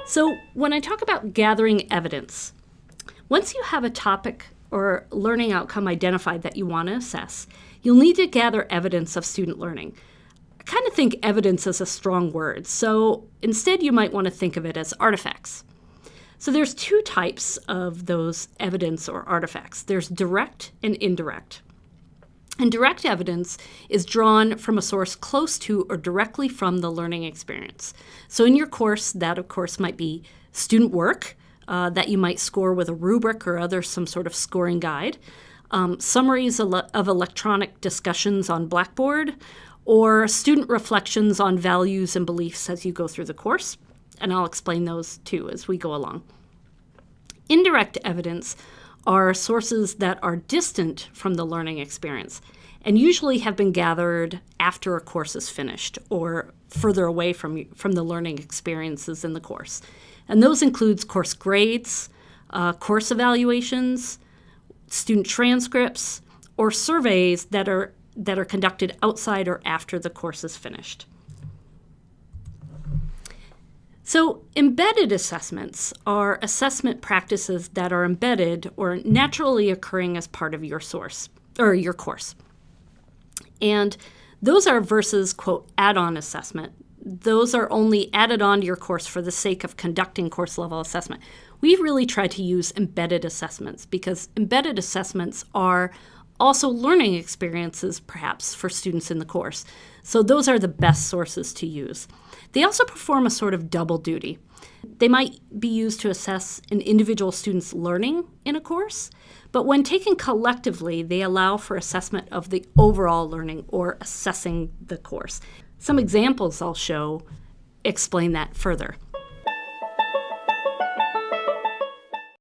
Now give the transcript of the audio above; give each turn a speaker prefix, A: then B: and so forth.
A: So when I talk about gathering evidence, once you have a topic or learning outcome identified that you want to assess, you'll need to gather evidence of student learning. I kind of think evidence is a strong word, so instead you might want to think of it as artifacts. So there's two types of those evidence or artifacts. There's direct and indirect. And direct evidence is drawn from a source close to or directly from the learning experience. So in your course, that of course might be student work that you might score with a rubric or some sort of scoring guide, summaries of electronic discussions on Blackboard, or student reflections on values and beliefs as you go through the course. And I'll explain those too as we go along. Indirect evidence are sources that are distant from the learning experience and usually have been gathered after a course is finished or further away from the learning experiences in the course. And those includes course grades, course evaluations, student transcripts, or surveys that are conducted outside or after the course is finished. So embedded assessments are assessment practices that are embedded or naturally occurring as part of your course. And those are versus, quote, add-on assessment. Those are only added on to your course for the sake of conducting course-level assessment. We really try to use embedded assessments because embedded assessments are also learning experiences, perhaps, for students in the course. So those are the best sources to use. They also perform a sort of double duty. They might be used to assess an individual student's learning in a course, but when taken collectively, they allow for assessment of the overall learning or assessing the course. Some examples I'll show explain that further.